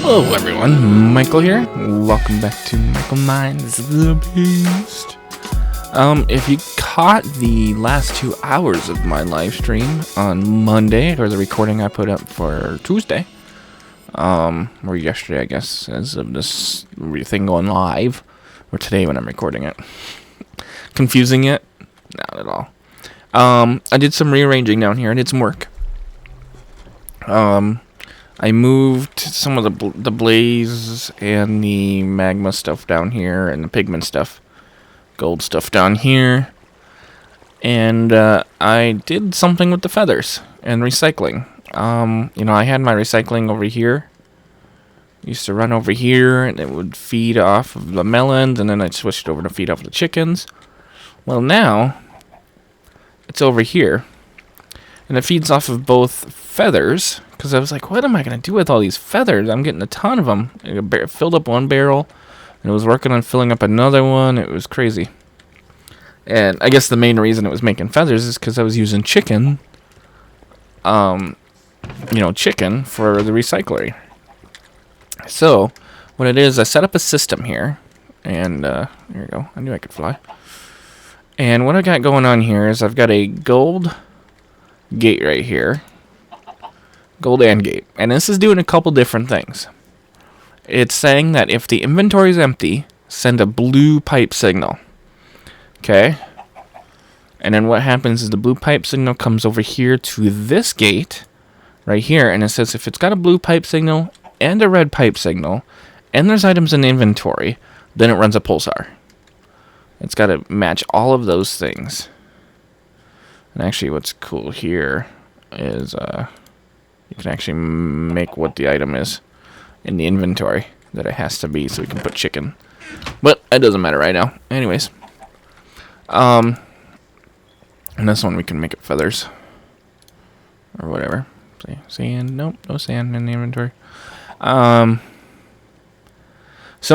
Hello everyone, Mhykol here. Welcome back to Mhykol Minds the Beast. If you caught the last 2 hours of my live stream on Monday, or the recording I put up for Tuesday, or yesterday I guess, as of this thing going live, or today when I'm recording it. Confusing it? Not at all. I did some rearranging down here. I did some work. I moved some of the blaze and the magma stuff down here, and the pigment stuff, gold stuff down here, and I did something with the feathers and recycling. I had my recycling over here. Used to run over here, and it would feed off of the melons, and then I switched over to feed off the chickens. Well, now it's over here, and it feeds off of both feathers, because I was like, what am I going to do with all these feathers? I'm getting a ton of them. It filled up one barrel, and it was working on filling up another one. It was crazy. And I guess the main reason it was making feathers is because I was using chicken, chicken for the recycler. So, what it is, I set up a system here, and here we go. I knew I could fly. And what I got going on here is I've got a gold gate right here. Gold and gate. And this is doing a couple different things. It's saying that if the inventory is empty, send a blue pipe signal. Okay? And then what happens is the blue pipe signal comes over here to this gate right here, and it says if it's got a blue pipe signal and a red pipe signal and there's items in the inventory, then it runs a pulsar. It's got to match all of those things. And actually what's cool here is you can actually make what the item is in the inventory that it has to be, so we can put chicken. But it doesn't matter right now. Anyways. And this one we can make it feathers. Or whatever. See, sand. Nope, no sand in the inventory. So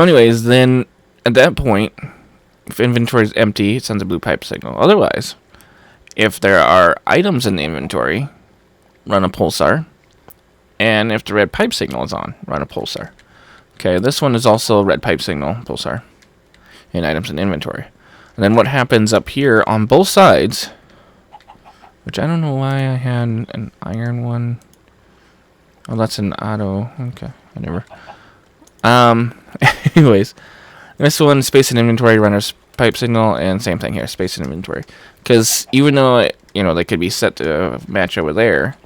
anyways, then at that point, if inventory is empty, it sends a blue pipe signal. Otherwise, if there are items in the inventory, run a pulsar. And if the red pipe signal is on, run a pulsar. Okay, this one is also a red pipe signal pulsar in items in inventory. And then what happens up here on both sides, which I don't know why I had an iron one. Oh, that's an auto. Okay, whatever. Anyways, this one, space and inventory, runner's pipe signal, and same thing here, space and inventory. Because even though they could be set to match over there,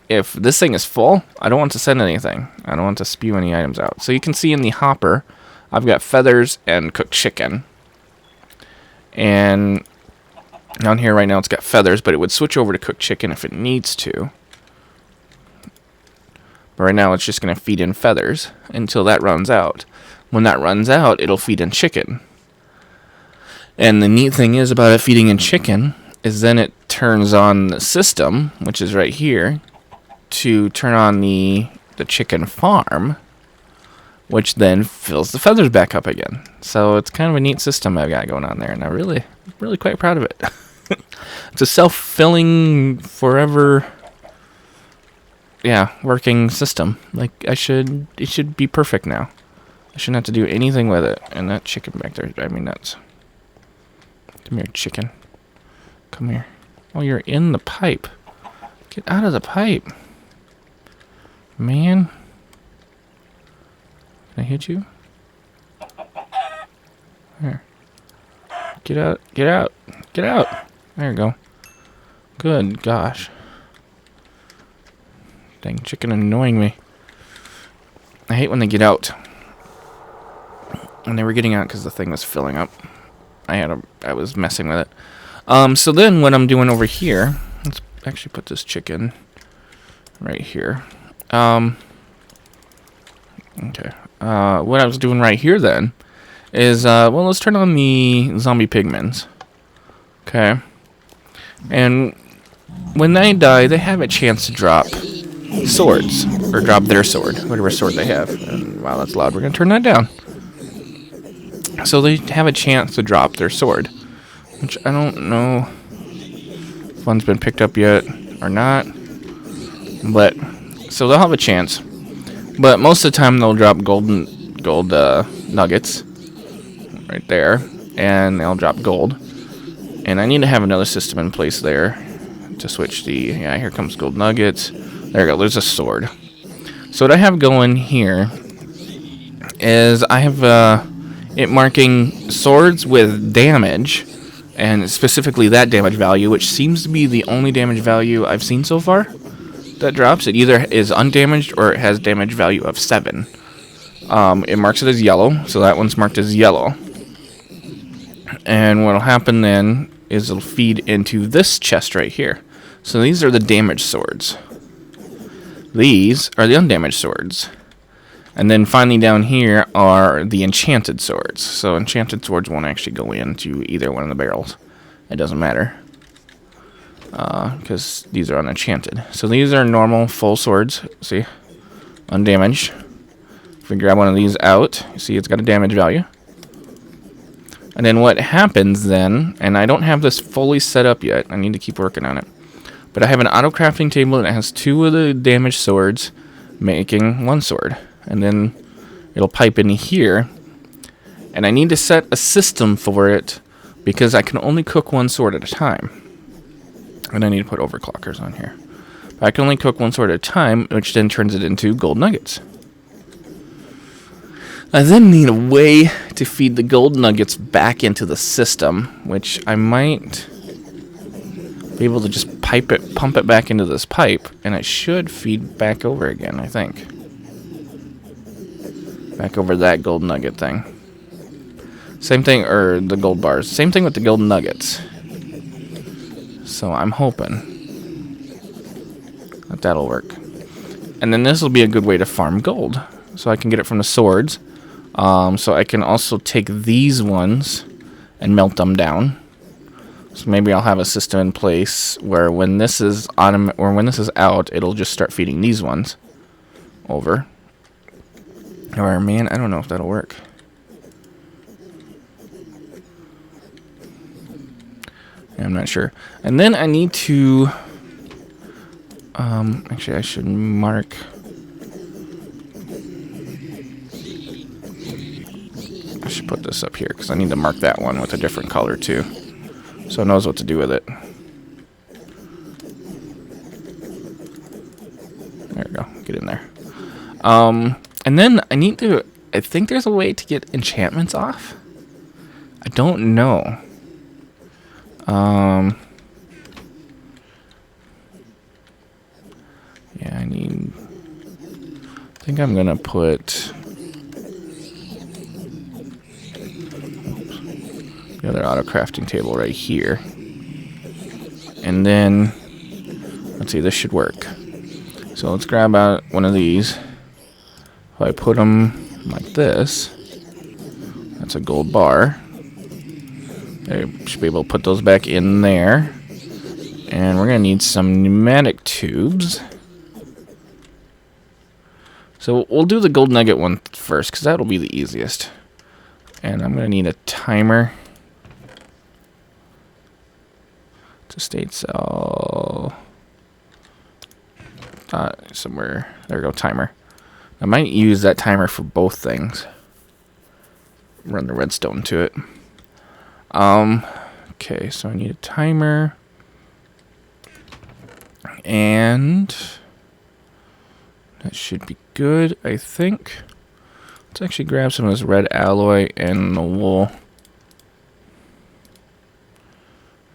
if this thing is full, I don't want to send anything. I don't want to spew any items out. So you can see in the hopper, I've got feathers and cooked chicken. And down here right now it's got feathers, but it would switch over to cooked chicken if it needs to. But right now it's just going to feed in feathers until that runs out. When that runs out, it'll feed in chicken. And the neat thing is about it feeding in chicken is then it turns on the system, which is right here, to turn on the chicken farm, which then fills the feathers back up again. So it's kind of a neat system I've got going on there, and I'm really quite proud of it. It's a self-filling, forever, working system. Like, it should be perfect now. I shouldn't have to do anything with it. And that chicken back there drives me nuts. Come here, chicken. Come here. Oh, you're in the pipe. Get out of the pipe. Man. Can I hit you? There. Get out. Get out. Get out. There you go. Good gosh. Dang chicken annoying me. I hate when they get out. And they were getting out because the thing was filling up. I was messing with it. So then what I'm doing over here, let's actually put this chicken right here. Okay. What I was doing right here then is, let's turn on the zombie pigments. Okay. And when they die, they have a chance to drop swords, or drop their sword, whatever sword they have. And, wow, that's loud. We're going to turn that down. So they have a chance to drop their sword, which I don't know if one's been picked up yet or not. But, so they'll have a chance. But most of the time they'll drop gold nuggets right there, and they'll drop gold. And I need to have another system in place there to switch the... Yeah, here comes gold nuggets. There we go. There's a sword. So what I have going here is I have it marking swords with damage, and specifically that damage value, which seems to be the only damage value I've seen so far that drops. It either is undamaged or it has damage value of 7. It marks it as yellow, so that one's marked as yellow. And what'll happen then is it'll feed into this chest right here. So these are the damaged swords. These are the undamaged swords. And then finally down here are the enchanted swords. So enchanted swords won't actually go into either one of the barrels. It doesn't matter. Because these are unenchanted. So these are normal full swords. See? Undamaged. If we grab one of these out, you see it's got a damage value. And then what happens then, and I don't have this fully set up yet. I need to keep working on it. But I have an AutoCrafting table that has 2 of the damaged swords making 1 sword. And then it'll pipe in here. And I need to set a system for it because I can only cook 1 sword at a time. And I need to put overclockers on here. But I can only cook 1 sword at a time, which then turns it into gold nuggets. I then need a way to feed the gold nuggets back into the system, which I might be able to just pump it back into this pipe, and it should feed back over again, I think. Back over that gold nugget thing. Same thing, or the gold bars. Same thing with the gold nuggets. So I'm hoping that that'll work. And then this will be a good way to farm gold. So I can get it from the swords. So I can also take these ones and melt them down. So maybe I'll have a system in place where when this is on, or when this is out, it'll just start feeding these ones over. Or, man, I don't know if that'll work. Yeah, I'm not sure. And then I need to... actually, I should mark... I should put this up here, because I need to mark that one with a different color, too. So it knows what to do with it. There we go. Get in there. And then I need to... I think there's a way to get enchantments off. I don't know. Yeah, I need... I think I'm going to put... the other AutoCrafting table right here. And then... let's see, this should work. So let's grab out one of these. If I put them like this, that's a gold bar. I should be able to put those back in there. And we're going to need some pneumatic tubes. So we'll do the gold nugget one first, because that'll be the easiest. And I'm going to need a timer. To state cell. Somewhere. There we go, timer. I might use that timer for both things. Run the redstone to it. Okay, so I need a timer. And that should be good, I think. Let's actually grab some of this red alloy and the wool.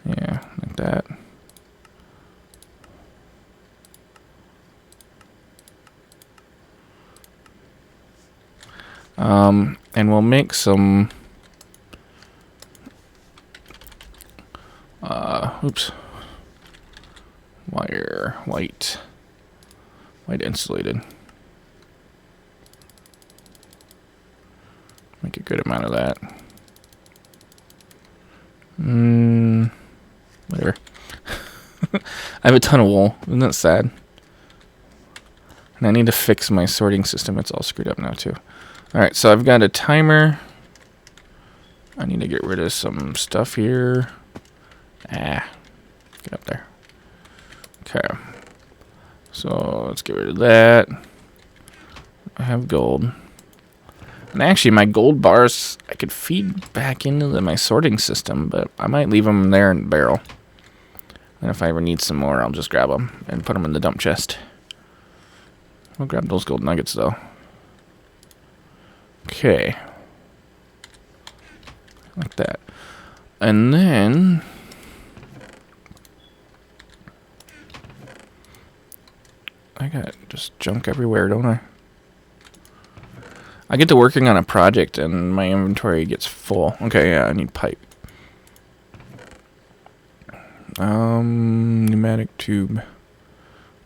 Yeah, like that. And we'll make some wire white insulated. Make a good amount of that. Whatever. I have a ton of wool. Isn't that sad? And I need to fix my sorting system. It's all screwed up now too. Alright, so I've got a timer. I need to get rid of some stuff here. Get up there. Okay. So let's get rid of that. I have gold. And actually, my gold bars, I could feed back into my sorting system, but I might leave them there in the barrel. And if I ever need some more, I'll just grab them and put them in the dump chest. I'll grab those gold nuggets, though. Okay. Like that. And then... I got just junk everywhere, don't I? I get to working on a project and my inventory gets full. Okay, yeah, I need pipe. Pneumatic tube.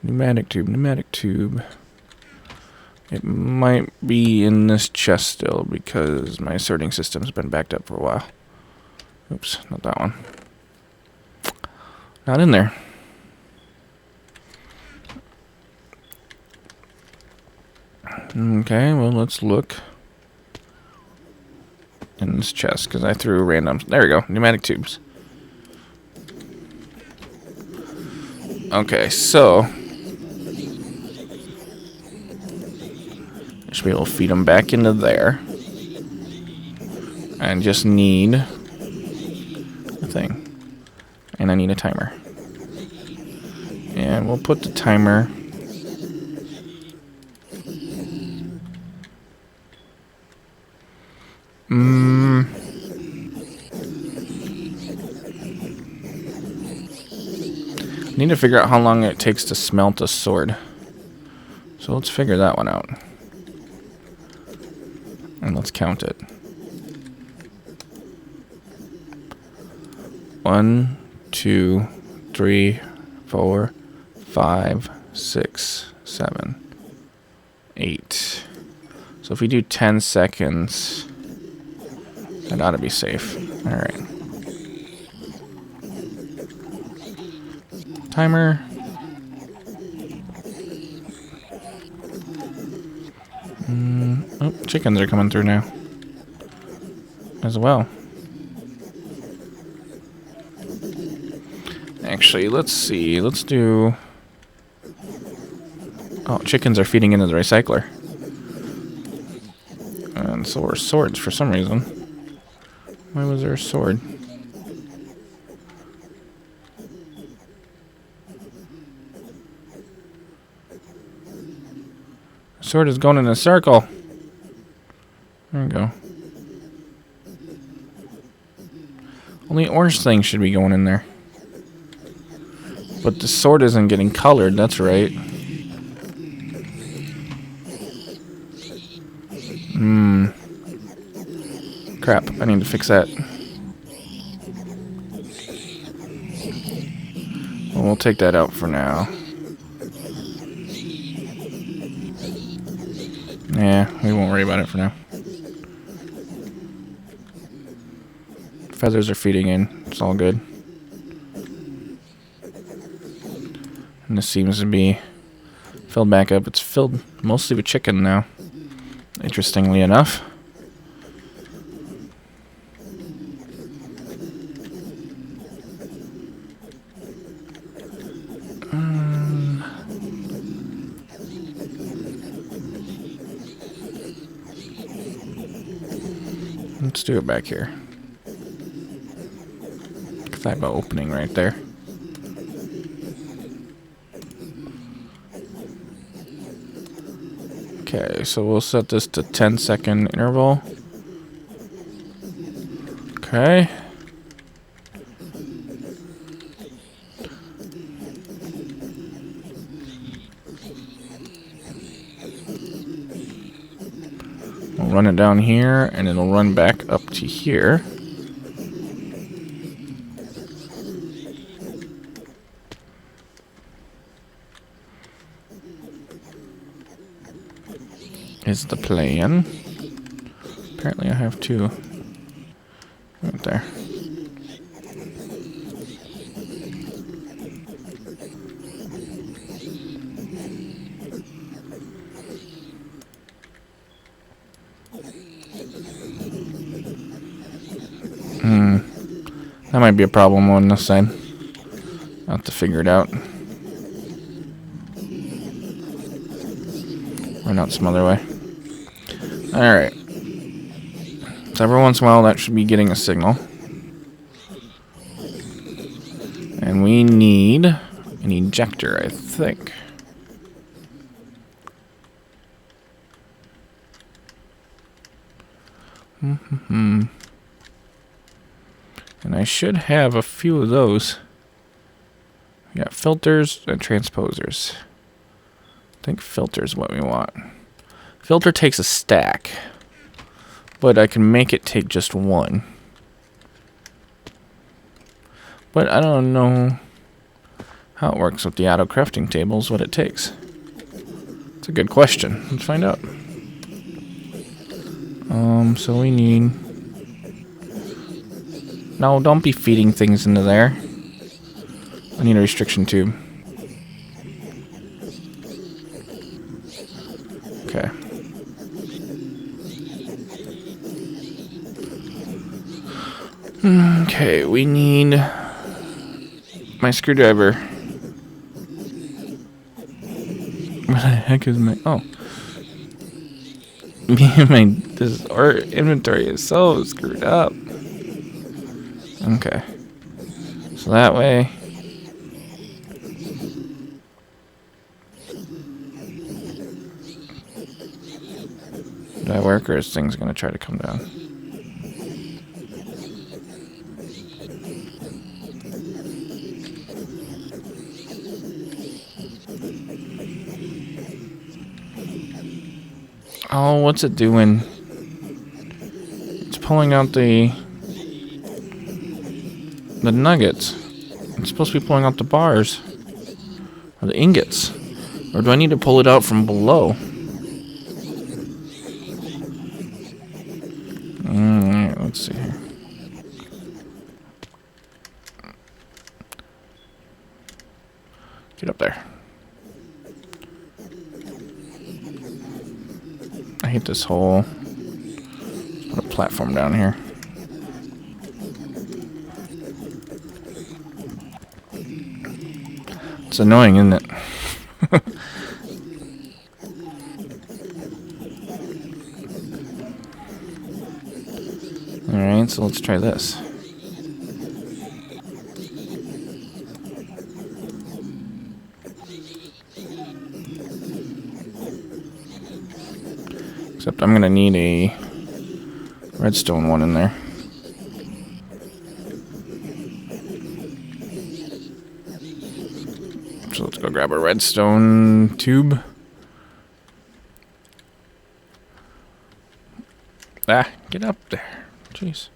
Pneumatic tube, pneumatic tube. It might be in this chest still because my sorting system's been backed up for a while. Oops, not that one. Not in there. Okay, well, let's look in this chest because I threw random. There we go, pneumatic tubes. Okay, so I should be able to feed them back into there. I just need a thing, and I need a timer. And we'll put the timer. Need to figure out how long it takes to smelt a sword. So let's figure that one out. And let's count it. 1, 2, 3, 4, 5, 6, 7, 8. So if we do 10 seconds, that ought to be safe. Alright. Timer. Oh, chickens are coming through now. As well. Actually, let's see. Let's do... Oh, chickens are feeding into the recycler. And so are swords for some reason. Why was there a sword? Sword is going in a circle. There we go. Only orange things should be going in there. But the sword isn't getting colored, that's right. Crap, I need to fix that. Well, we'll take that out for now. Yeah, we won't worry about it for now. Feathers are feeding in. It's all good. And this seems to be filled back up. It's filled mostly with chicken now. Interestingly enough. Let's do it back here. Because I have an opening right there. Okay, so we'll set this to 10-second interval. Okay. We'll run it down here, and it'll run back up to here. Is the plan. Apparently I have two right there. That might be a problem on this side. I'll have to figure it out. Run out some other way. Alright. So every once in a while that should be getting a signal. And we need an ejector, I think. And I should have a few of those. We got filters and transposers. I think filters what we want. Filter takes a stack, but I can make it take just one. But I don't know how it works with the AutoCrafting tables, what it takes. It's a good question. Let's find out. So we need... No, don't be feeding things into there. I need a restriction tube. Okay. Okay, we need my screwdriver. What the heck is my... Oh. Our inventory is so screwed up. Okay. So that way... Did that work, or is things going to try to come down? Oh, what's it doing? It's pulling out the nuggets. It's supposed to be pulling out the bars. Or the ingots. Or do I need to pull it out from below? Alright, let's see here. Get up there. I hate this hole. Put a platform down here. It's annoying, isn't it? Alright, so let's try this. Except I'm gonna need a redstone one in there. So let's go grab a redstone tube. Ah, get up there. Jeez.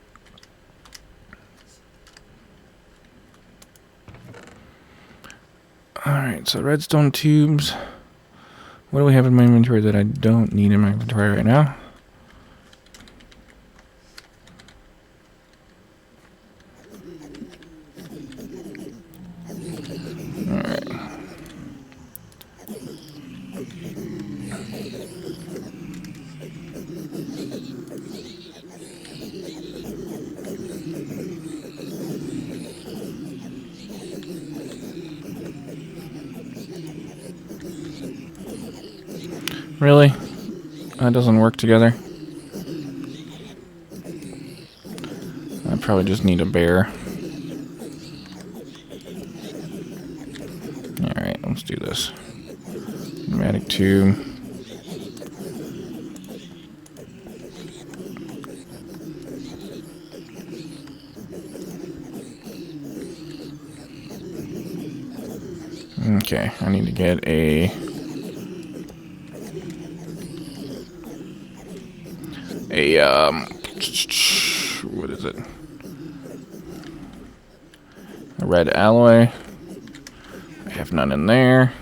Alright, so redstone tubes. What do we have in my inventory that I don't need in my inventory right now? Alright. Really? That doesn't work together. I probably just need a bear. Alright, let's do this. Pneumatic tube. Okay, I need to get a... what is it? A red alloy. I have none in there.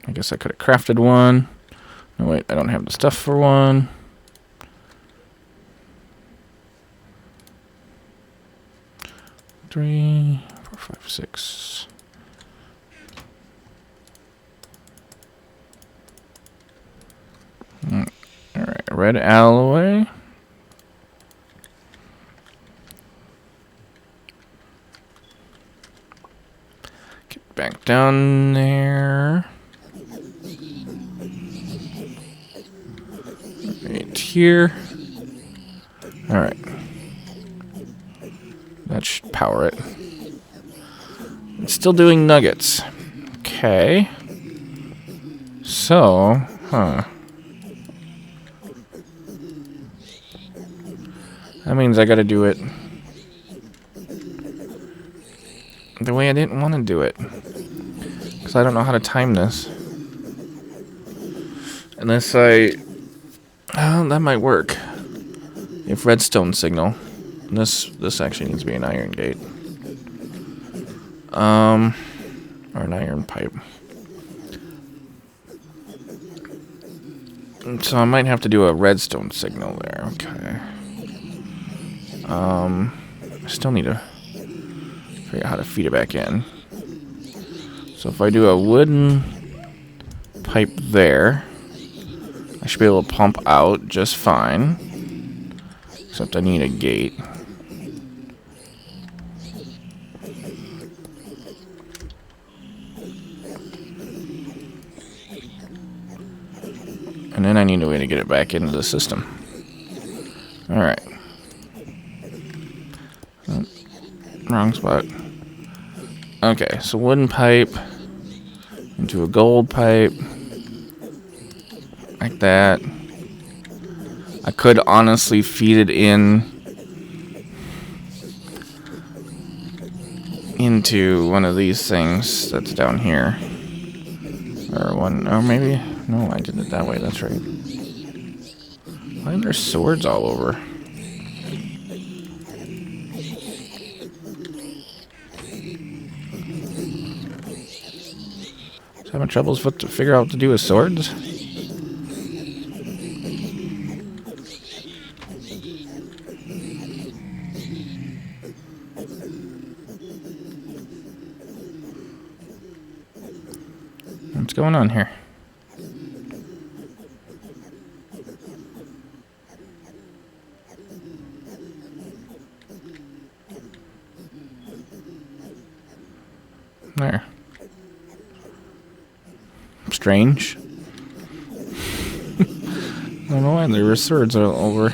I guess I could have crafted one. No, wait, I don't have the stuff for one. Three, 4, 5, 6. Alright, red alloy. Get back down there. Right here. Alright. That should power it. It's still doing nuggets. Okay. So, that means I gotta do it the way I didn't want to do it. Because I don't know how to time this. Unless that might work. If redstone signal. This actually needs to be an iron gate. Or an iron pipe. So I might have to do a redstone signal there. Okay. I still need to figure out how to feed it back in. So if I do a wooden pipe there, I should be able to pump out just fine. Except I need a gate. And then I need a way to get it back into the system. Alright. Oh, wrong spot. Okay, so wooden pipe into a gold pipe. Like that. I could honestly feed it into one of these things that's down here. Or maybe... No, I did it that way, that's right. Why are there swords all over? Just having troubles to figure out what to do with swords? What's going on here? There. Strange. I don't know why there were swords all over.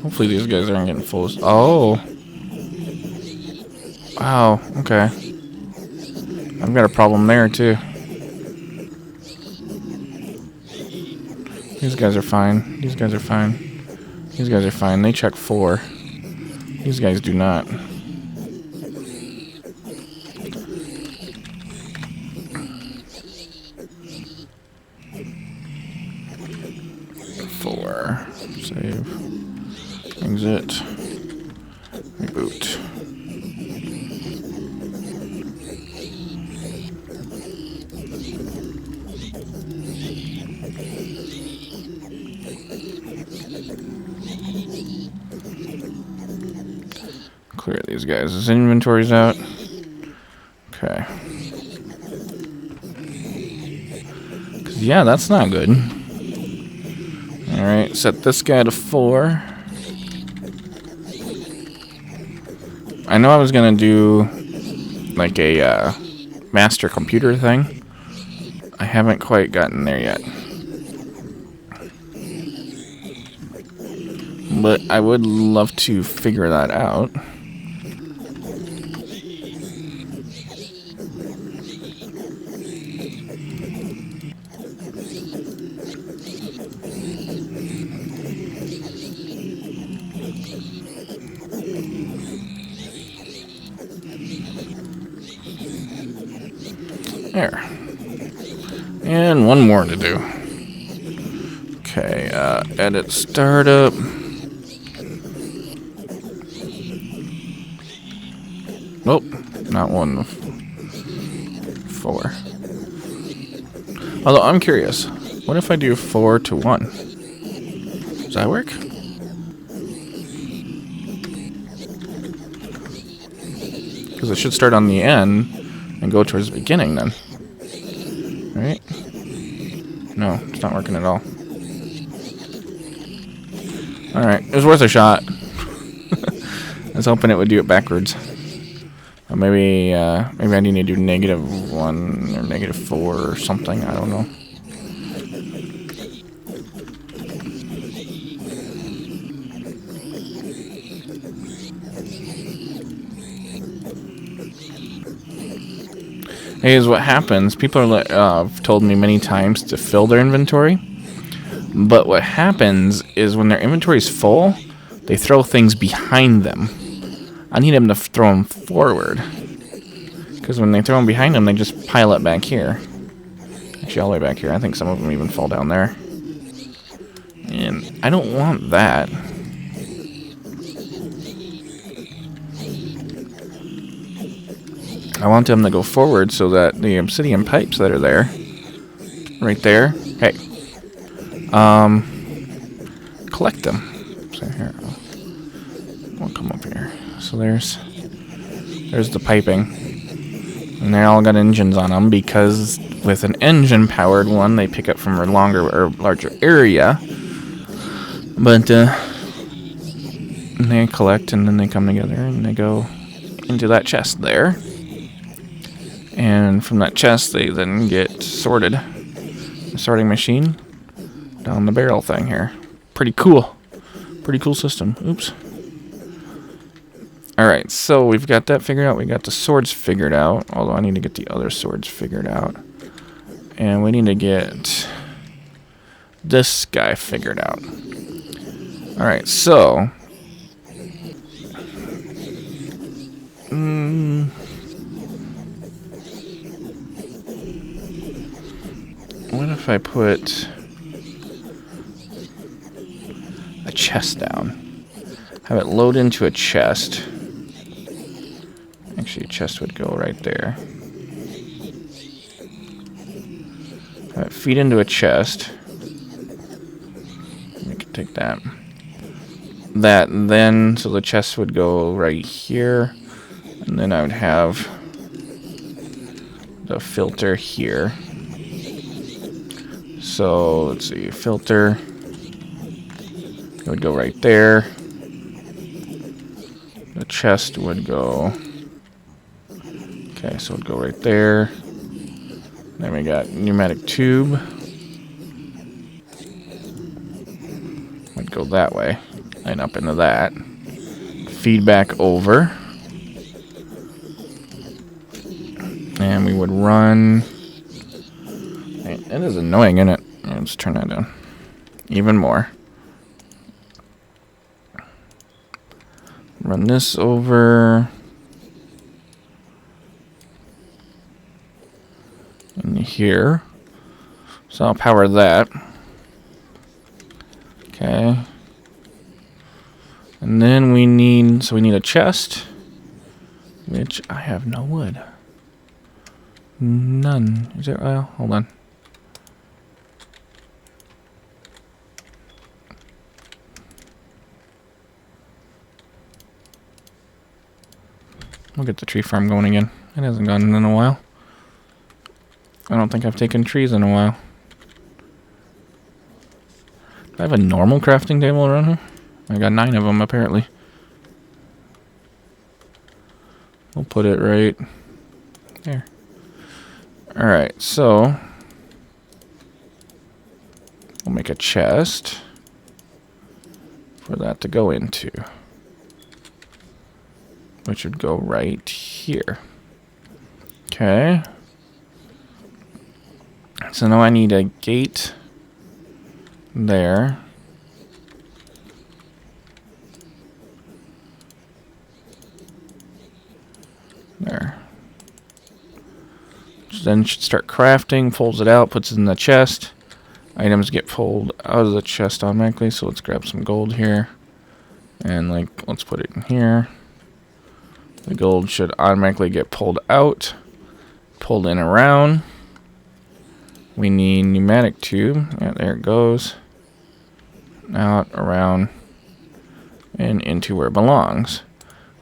Hopefully these guys aren't getting full. Oh. Wow. Okay. I've got a problem there too. These guys are fine. These guys are fine. These guys are fine. They check 4. These guys do not. Save. Exit. Reboot. Clear these guys. His inventory's out. Okay. 'Cause yeah, that's not good. Alright, set this guy to 4. I know I was gonna do like a master computer thing. I haven't quite gotten there yet. But I would love to figure that out. There. And one more to do. Okay, edit startup. Nope, not 1. 4. Although I'm curious, what if I do 4 to 1? Does that work? Because it should start on the end and go towards the beginning then. Right? No, it's not working at all. Alright, it was worth a shot. I was hoping it would do it backwards. Maybe I need to do -1 or -4 or something. I don't know. Here's what happens. People are have told me many times to fill their inventory. But what happens is when their inventory is full, they throw things behind them. I need them to throw them forward. Because when they throw them behind them, they just pile it back here. Actually, all the way back here. I think some of them even fall down there. And I don't want that. I want them to go forward so that the obsidian pipes that are there, right there, hey, collect them. So here, we'll come up here. So there's the piping, and they all got engines on them because with an engine-powered one, they pick up from a longer or larger area. But they collect, and then they come together, and they go into that chest there. And from that chest, they then get sorted. The sorting machine down the barrel thing here. Pretty cool. Pretty cool system. Oops. Alright, so we've got that figured out. We got the swords figured out. Although I need to get the other swords figured out. And we need to get this guy figured out. Alright, so... what if I put a chest down? Have it load into a chest. Actually, a chest would go right there. Have it feed into a chest. We could take that. That then, so the chest would go right here. And then I would have the filter here. So, let's see, filter, it would go right there. The chest would go, okay, so it would go right there. Then we got pneumatic tube. Would go that way, and up into that. Feedback over. And we would run. It is annoying, isn't it? Let's turn that down even more. Run this over. In here. So I'll power that. Okay. And then we need a chest. Which I have no wood. None. Is there? Well, hold on. We'll get the tree farm going again. It hasn't gone in a while. I don't think I've taken trees in a while. Do I have a normal crafting table around here? I got 9 of them, apparently. We'll put it right there. Alright, so... we'll make a chest for that to go into. Which would go right here. Okay. So now I need a gate there. There. Then should start crafting, pulls it out, puts it in the chest. Items get pulled out of the chest automatically, so let's grab some gold here. And let's put it in here. The gold should automatically get pulled out, pulled in around. We need pneumatic tube. Yeah, there it goes. Out, around, and into where it belongs.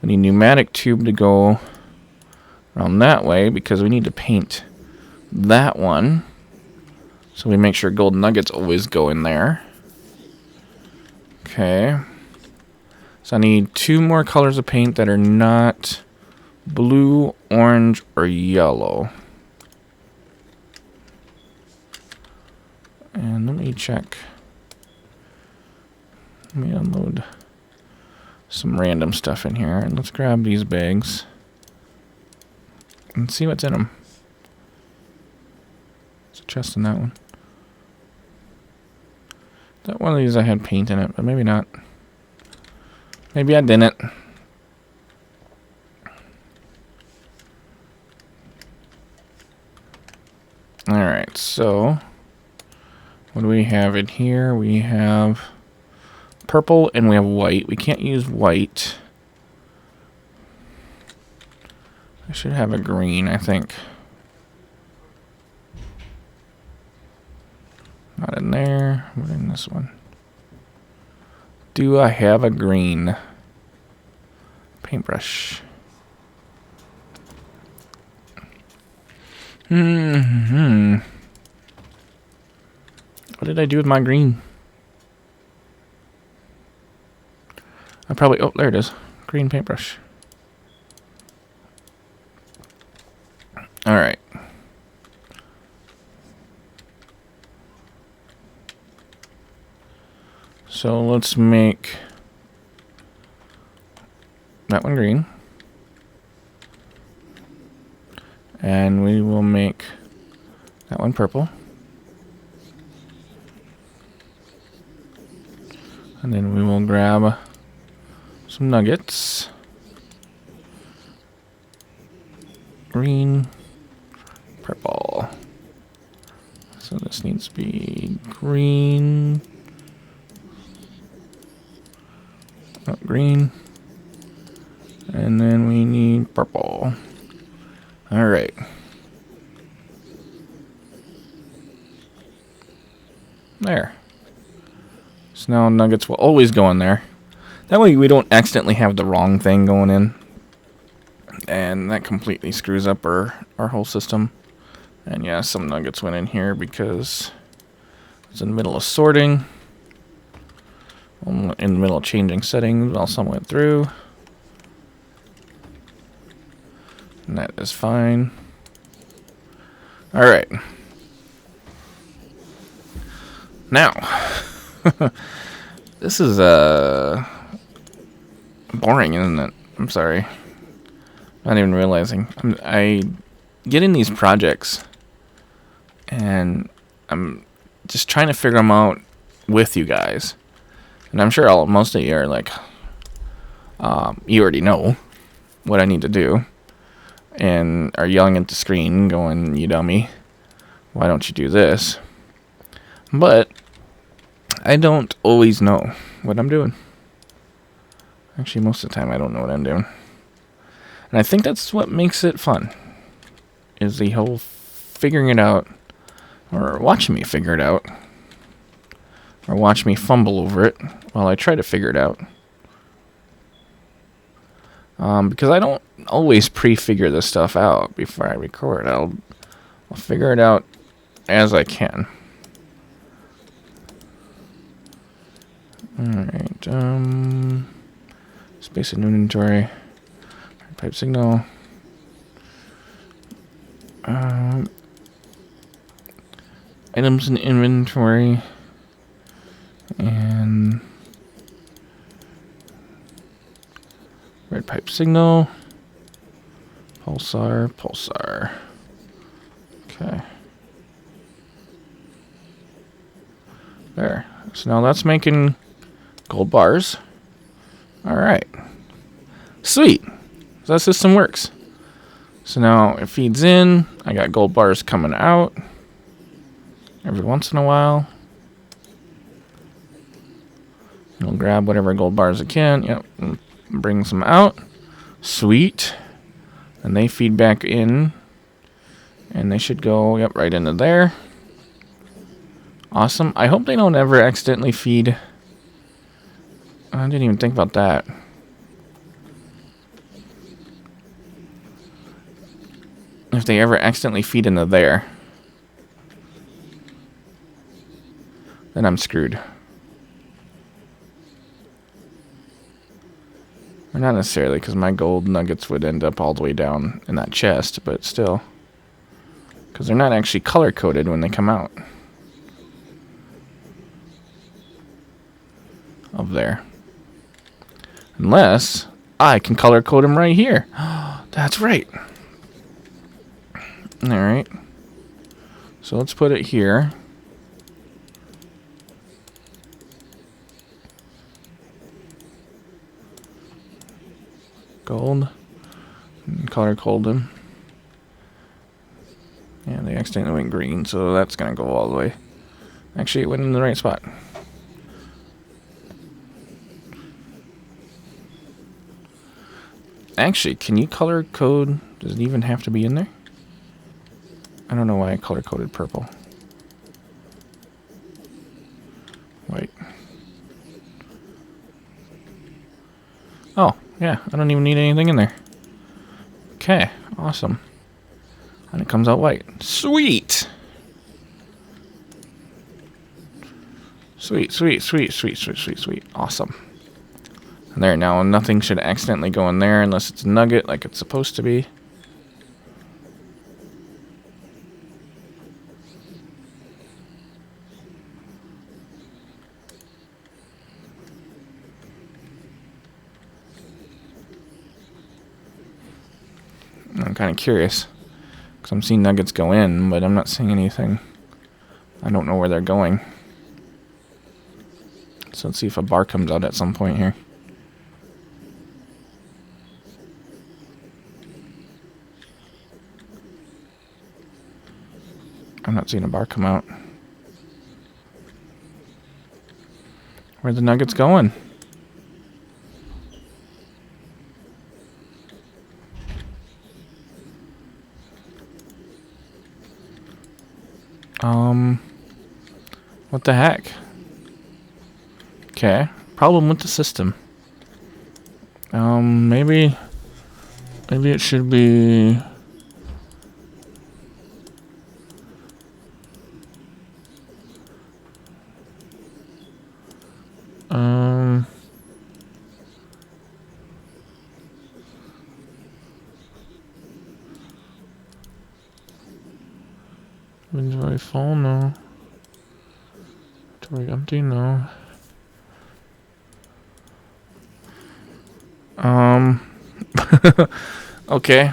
We need pneumatic tube to go around that way because we need to paint that one. So we make sure gold nuggets always go in there. Okay. So I need 2 more colors of paint that are not blue, orange, or yellow. And let me check. Let me unload some random stuff in here. And let's grab these bags and see what's in them. There's a chest in that one. That one of these I had paint in it, but maybe not. Maybe I didn't. Alright, so what do we have in here? We have purple and we have white. We can't use white. I should have a green, I think. Not in there. What in this one? Do I have a green paintbrush? What did I do with my green? I probably... Oh, there it is. Green paintbrush. Alright. So let's make that one green. And we will make that one purple. And then we will grab some nuggets. Green, purple. So this needs to be green. Oh, green. And then we need purple. Alright. There. So now nuggets will always go in there. That way we don't accidentally have the wrong thing going in. And that completely screws up our whole system. And yeah, some nuggets went in here because it's in the middle of sorting. In the middle of changing settings while some went through. And that is fine. Alright. Now, this is boring, isn't it? I'm sorry. Not even realizing. I get in these projects, and I'm just trying to figure them out with you guys. And I'm sure most of you are like, you already know what I need to do. And are yelling at the screen going, you dummy, why don't you do this? But I don't always know what I'm doing. Actually, most of the time I don't know what I'm doing. And I think that's what makes it fun, is the whole figuring it out, or watching me figure it out, or watch me fumble over it while I try to figure it out. Because I don't always pre-figure this stuff out before I record. I'll figure it out as I can. Alright, space in inventory, pipe signal, items in inventory, and red pipe signal, pulsar. Okay. There. So now that's making gold bars. Alright. Sweet. So that system works. So now it feeds in. I got gold bars coming out every once in a while. I'll grab whatever gold bars I can. Yep. Bring some out. Sweet. And they feed back in. And they should go, yep, right into there. Awesome. I hope they don't ever accidentally feed. I didn't even think about that. If they ever accidentally feed into there, then I'm screwed. Or not necessarily, because my gold nuggets would end up all the way down in that chest, but still. Because they're not actually color-coded when they come out of there. Unless I can color-code them right here. That's right. Alright. So let's put it here. Gold. And color-code them. Yeah, they accidentally went green, so that's going to go all the way. Actually, it went in the right spot. Actually, can you color code? Does it even have to be in there? I don't know why I color coded purple. Wait. Oh, yeah, I don't even need anything in there. Okay, awesome. And it comes out white. Sweet! Sweet, sweet, sweet, sweet, sweet, sweet, sweet. Awesome. And there, now nothing should accidentally go in there unless it's a nugget like it's supposed to be. I'm kind of curious, because I'm seeing nuggets go in, but I'm not seeing anything. I don't know where they're going. So let's see if a bar comes out at some point here. I'm not seeing a bar come out. Where are the nuggets going? What the heck? Okay, problem with the system. Maybe it should be. Inventory full? No. Inventory empty? No. Okay.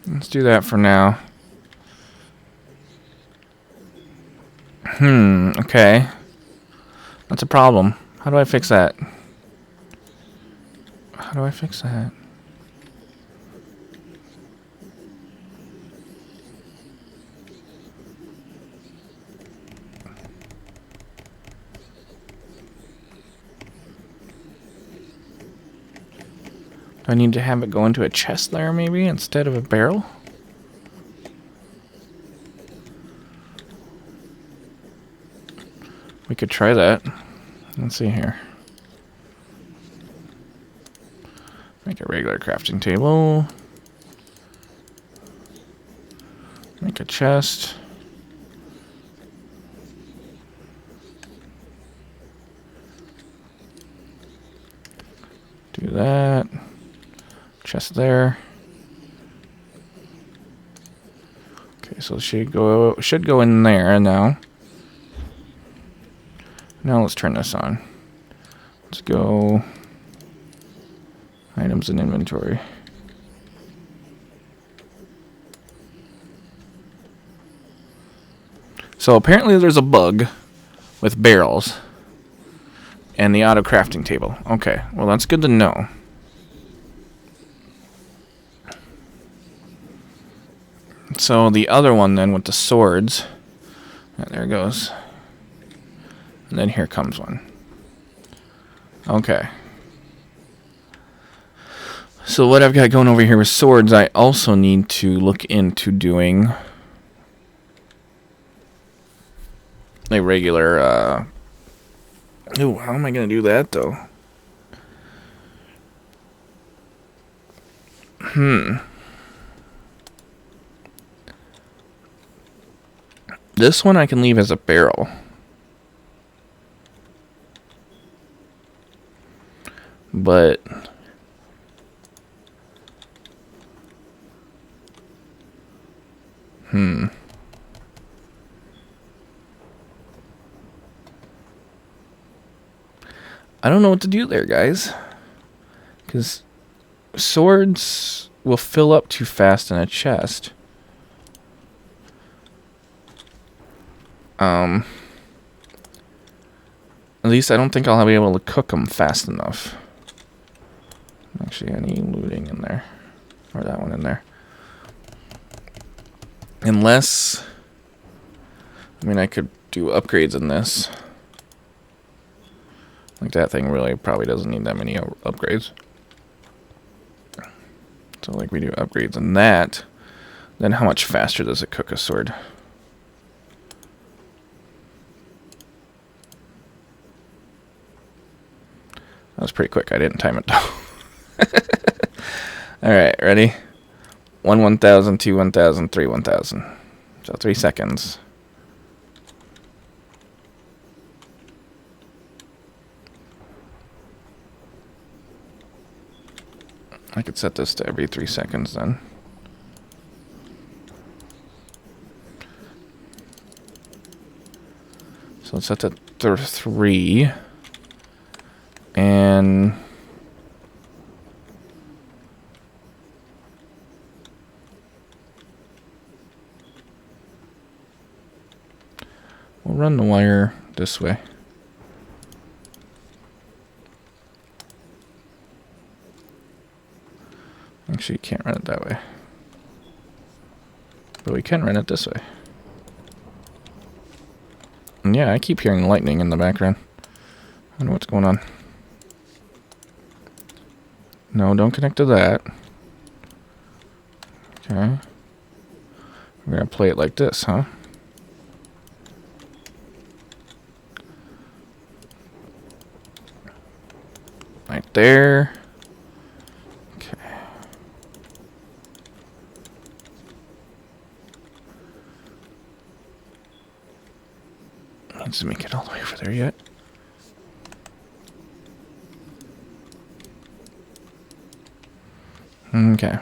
Let's do that for now. Okay. That's a problem. How do I fix that? How do I fix that? Do I need to have it go into a chest there maybe instead of a barrel? We could try that. Let's see here. Make a regular crafting table. Make a chest. Do that. Chest there. Okay, so it should go in there now. Now let's turn this on. Let's go items and inventory. So apparently there's a bug with barrels and the AutoCrafting table. Okay, well that's good to know. So the other one then with the swords, there it goes. And then here comes one. Okay. So what I've got going over here with swords, I also need to look into doing a regular, ooh, how am I going to do that, though? This one I can leave as a barrel. But I don't know what to do there, guys. Because swords will fill up too fast in a chest. At least I don't think I'll be able to cook them fast enough. Actually, any looting in there. Or that one in there. Unless... I mean, I could do upgrades in this. Like, that thing really probably doesn't need that many upgrades. So, like, we do upgrades in that. Then how much faster does it cook a sword? That was pretty quick. I didn't time it, though. Alright, ready? 1 1000, 2 1000, 3 1000. So 3 seconds. I could set this to every 3 seconds then. So let's set that to 3. And we'll run the wire this way. Actually, you can't run it that way. But we can run it this way. And yeah, I keep hearing lightning in the background. I wonder what's going on. No, don't connect to that. Okay. We're going to play it like this, huh? Right there. Okay. Let's make it all the way over there yet. Okay.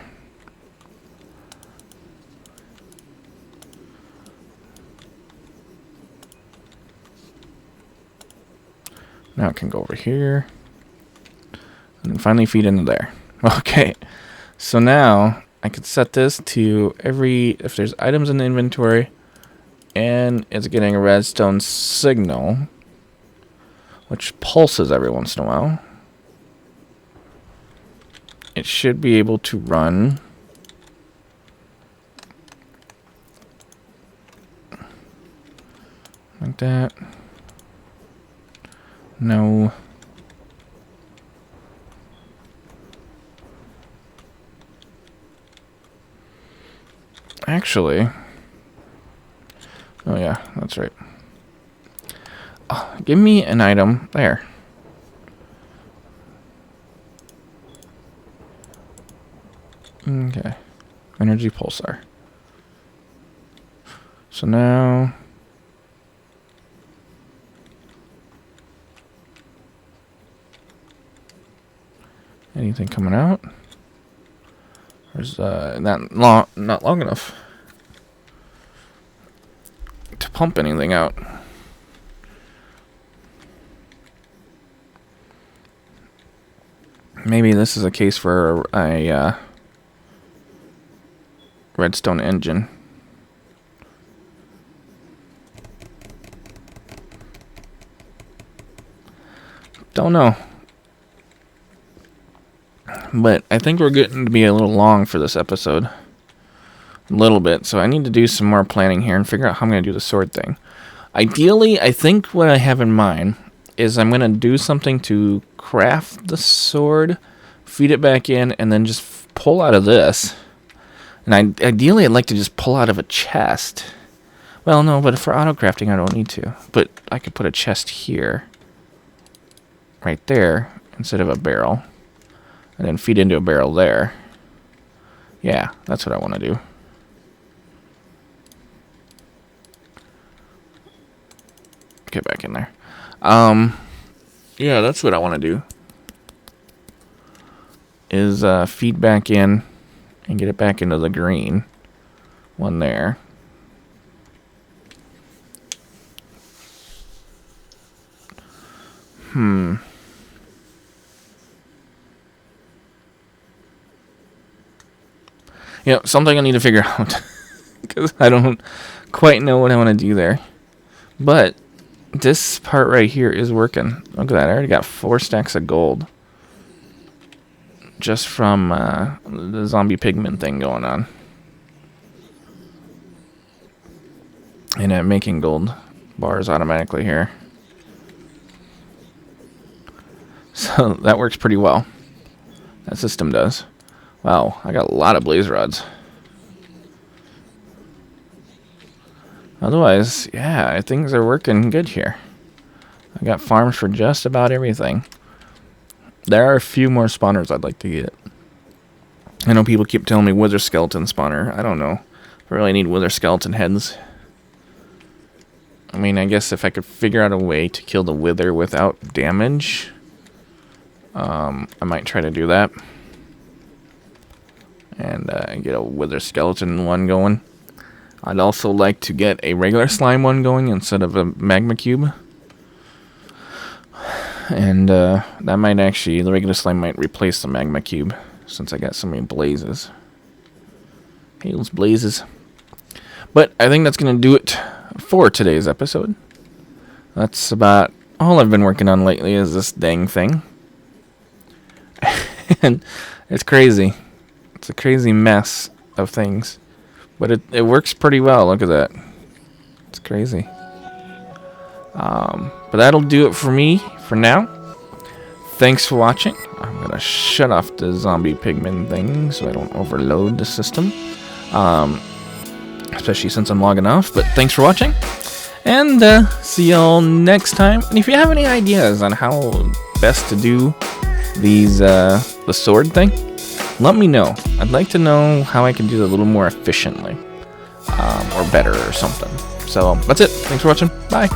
Now it can go over here. And then finally feed into there. Okay. So now I could set this to if there's items in the inventory and it's getting a redstone signal, which pulses every once in a while, it should be able to run like that. No. Actually, oh yeah, that's right. Give me an item there. Okay. Energy pulsar. So now anything coming out? There's not long enough to pump anything out. Maybe this is a case for a redstone engine. Don't know. But I think we're getting to be a little long for this episode. A little bit. So I need to do some more planning here and figure out how I'm going to do the sword thing. Ideally, I think what I have in mind is I'm going to do something to craft the sword, feed it back in, and then just pull out of this. And ideally, I'd like to just pull out of a chest. Well, no, but for AutoCrafting, I don't need to. But I could put a chest here. Right there, instead of a barrel. And then feed into a barrel there. Yeah, that's what I want to do. get back in there. Yeah, that's what I want to do. Is feed back in and get it back into the green one there. Yeah, something I need to figure out because I don't quite know what I want to do there. But this part right here is working. Look at that. I already got 4 stacks of gold just from the zombie pigment thing going on. And I'm making gold bars automatically here. So that works pretty well. That system does. Wow, I got a lot of blaze rods. Otherwise, yeah, things are working good here. I got farms for just about everything. There are a few more spawners I'd like to get. I know people keep telling me wither skeleton spawner. I don't know if I really need wither skeleton heads. I mean, I guess if I could figure out a way to kill the wither without damage, I might try to do that. And get a wither skeleton one going. I'd also like to get a regular slime one going instead of a magma cube. And that might actually, the regular slime might replace the magma cube since I got so many blazes. Hails blazes. But I think that's going to do it for today's episode. That's about all I've been working on lately is this dang thing. And it's crazy. It's a crazy mess of things. But it works pretty well. Look at that. It's crazy. But that'll do it for me for now. Thanks for watching. I'm going to shut off the zombie pigment thing so I don't overload the system. Especially since I'm logging off. But thanks for watching. And see y'all next time. And if you have any ideas on how best to do these the sword thing, let me know. I'd like to know how I can do it a little more efficiently. Or better or something. So that's it. Thanks for watching. Bye.